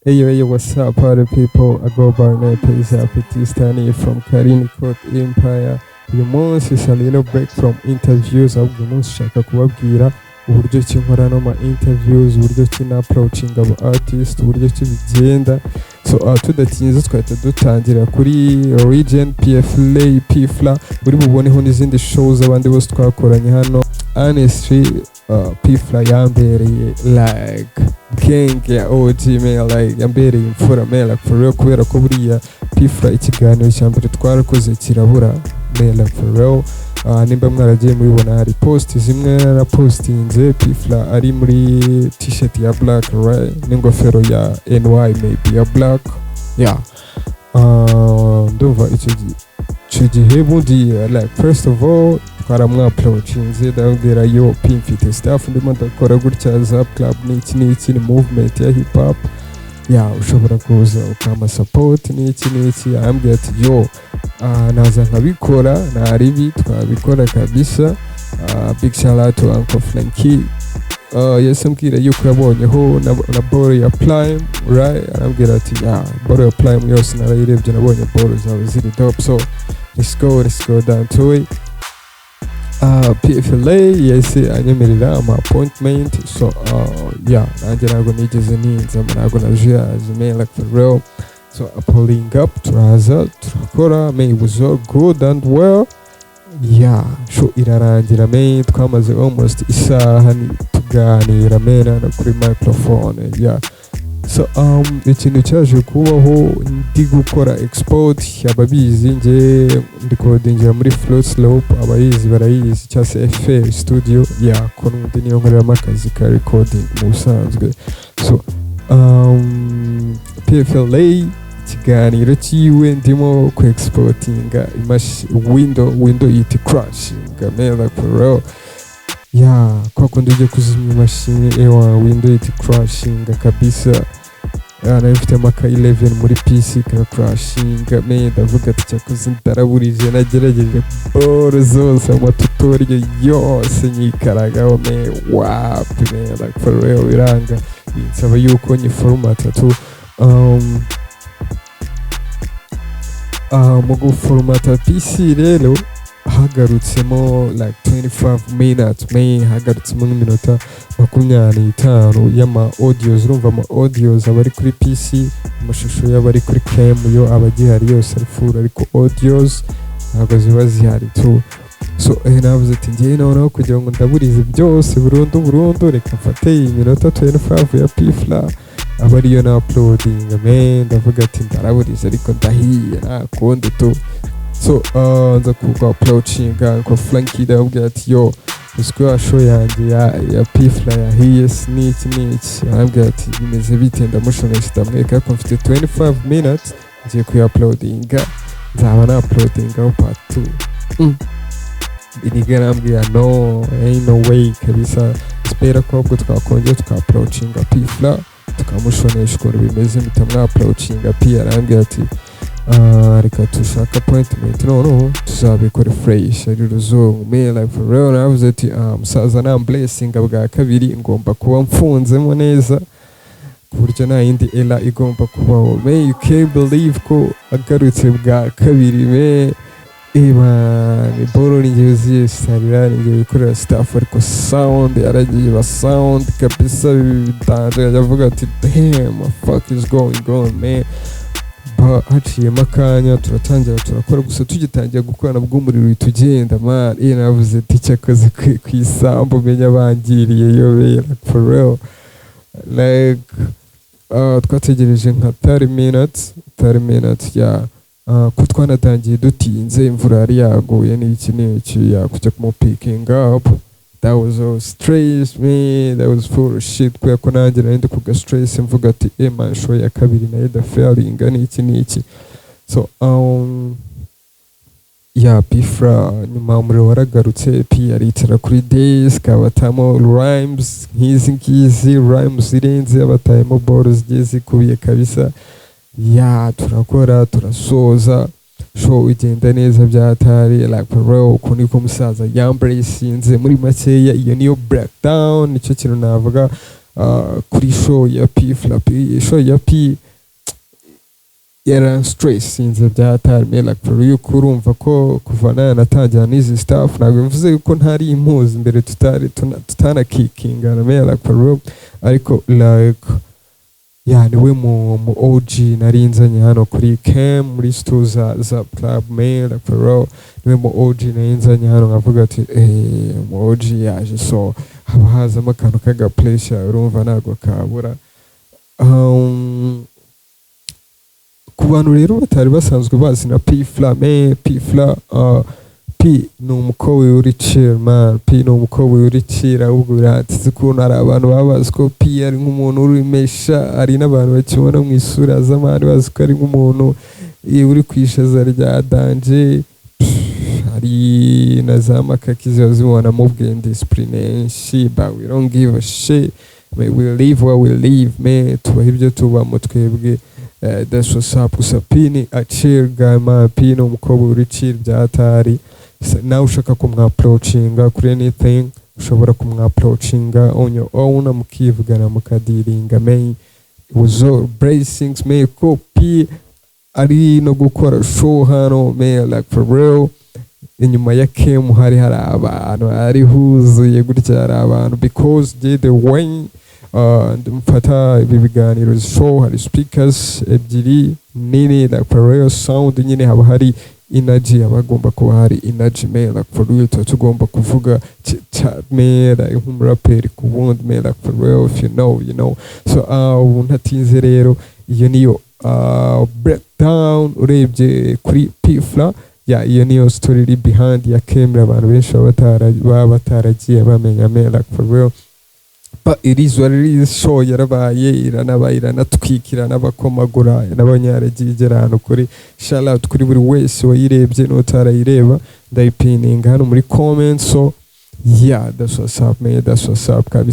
Hey, what's up, party people? I go by name Pizza Petistani from Karini Court Empire. Uyu munsi is a little break from interviews, ahubwo uyu munsi ushaka kubabwira uburyo ki nkora no ma interviews, uburyo ki na approaching aba artist, uburyo ki bigenda. So tudatinze twahita dutangira kuri Region PFLA Pfla, uri buboneho n'izindi shows abandi bose twakoranye hano. Honestly, Pfla yambereye like gang ya OG man, like yambereye imfura man, like for real, kubera ko buriya Pfla ikiganiro cya mbere twarakoze kirabura man, like for real. Nimba mwaragiye mubibona hari post zimwe narapostinze Pfla ari muri t-shirt ya black, right, n'ingofero ya NY maybe ya black, yeah. Ndumva icyo gihe bundi like first of all twaramwaapproachinze ndabwira yo mfite staff ndimo ndakora gutya Zapclub n'iki ni movement ya hip hop, yeah, ushobora kuza ukama support n'iki ambwira ati yo naza nkabikora naribi twabikora kabisa. Big shout out to Uncle Frankie. Yes, ambwira yuko yabonyeho na ball ya Prime, right, arambwira ati yeah, ball ya Prime yose narayirebye nabonye ball zawe ziri dope, so let's go down to it. PFLA yahise anyemerera ama appointment, so yeah, nanjye ntabwo nigeze ninza, ntabwo najuyaje man, like for real. So pulling up turaza turakora man, it was all good and well, yeah. Show irarangira man, twamaze almost isaha tuganira man na kuri microphone, yeah. So ikintu cyaje kubaho ndi gukora export, ababizi nge ndikodingira muri Float Slope, abayizi barayizi cyangwa se FL Studio, yeah, ko n'undi niyo nkoreramo akazi ka recording mu busanzwe. So PFLA ikiganiro cyiwe ndimo ku exportinga window yiti crashing man, like for real, yeah. Kwa kundi ujya kuzimya imashini ewa window yiti crashing kabisa, nabifite amaka 11 muri PC ka crashing man, ndavuga ati cyakoze ndaraburije, nagerageje ball zose amatutorial yose nyikaragaho man, wow man, like for real biranga, binsaba yuko nyi format tu mu guformata PC rero hagarutsemo like 25 minutes man, hagarutsemo n'iminota 25 y'ama audios. Urumva ama audios abari kuri PC, amashusho y'abari kuri cam yo abagihari yose ari full, ariko audios ntabwo ziba zihari tu. So navuze ati ngiye noneho kugira ngo ndaburize byose burundu reka mfate iyi minota 25 ya Pfla aba ariyo na uploading man, ndavuga ati ndaraburize ariko ndahiye nakundi tu. So nza kuko approaching ko Frankie ndabwira ati yo usko show yanjye ya Pfla yahiye n'iki arambwira ati bimeze bite, ndamushonesha ndamwereka ko mfite 25 minutes ngiye kuya-uploadinga, nzaba na uploadinga part 2. Inigarambwira no, ain't no way kabisa. Spera ko ubwo twakongera tuka-approachinga Pfla tukamushonesha ukuntu bimeze, mpita approachinga P, arambwira ati reka tushaka appointment no tuzabikora fresh ari ruzungu man, like for real. Navuze ati musaza na blessing bwa kabiri ngomba kuba mfunzemo neza ku buryo nta yindi ela igomba kubaho man. You can't believe ko agarutse bwa kabiri man, ni boro ninjye zisarira ninjye bikorera staff, ariko sound yaragiye ba sound kabisa bitanje, yavuga ati damn what fuck is going on man. Haciyemo akanya turatangira turakora, gusa tugitangira gukorana bw'umuriro itugenda man, navuze ati cyakoze ku isambu menya bangiriye yo like for real, like twategereje nka 30 minutes yeah. Ko twanatangiye dutinze, imvura yari yaguye n'iki ya kujya kumu picking up. That was all stress man, that was full of shit, kubera ko nanjye nari kuga stress mvuga ati man show ya kabiri nayo da failing n'iki. So yeah, Pfla nyuma umuriro waragarutse, P aricara kuri desk abatamo rhymes nk'izi rhymes zirenze, abatayemo balls zigiye zikubiye kabisa, yeah. Turakora turasoza, show igenda neza byatari, like for real. Uko niko musaza yambracinze muri makeya, iyo niyo breakdown, nicyo kintu navuga. kuri show ya P Fla. Show ya P yaran stress sinze byatarme like for you kurumva ko kuva natangira n'izi staff ntabwo mvuze yuko ntari impuzi imbere tutana kikingana me like for real ariko like niwe mu OG narinzanye hano kuri cam muri studio za Zapclub me like for real niwe mu OG narinzanye hano nkavuga ati mu OG yaje so haba hazamo akantu kaga pleasure urumva ntabwo kabura. Ku bantu rero batari basanzwe bazi na P Fla P ni umukobwa uri chill man. P ni umukobwa uri chill ahubwo biratse ukuntu hari abantu babazi ko P ari nk'umuntu urimesha, hari n'abantu bakibona mu isura z'amani bazi ko ari nk'umuntu uri kwishaza rya danje, hari na za makaki zibona mu bw'indiscipline but we don't give a shit, we live what we live man, tubaho ibyo tubamo twebwe. That's what's up. Usapini a chill guy man. P ni umukobwa uri chill byatari. Nawe ushaka kumwapproachinga kuri anything ushobora kumwapproachinga on your own mukivugana mukadiringa man. Uzo bracings me ko P ari no gukora show hano man like for real. Inyuma ya Kem hari abantu ari huzuye gutya hari abantu because the way mfata ibi biganiro show hari speakers ebyiri nini like for real sound nyine haba hari energy, abagomba kuba hari energy me like for real tugomba kuvuga chat me like nk'umuraperi ku wundi me like for real if you know so ntatinze rero iyo niyo breakdown urebye kuri P Fla iyo niyo story iri behind ya camera abantu benshi baba bataragiye bamenya me like for real. But it is what it is. Show yarabaye iranatwikira n'abakomagura n'abanyaragigera hano kuri shout out kuri buri wese wayirebye n'utarayireba ndayipininga hano muri comments. So yeah, that's what's up man, that's what's up kabisa.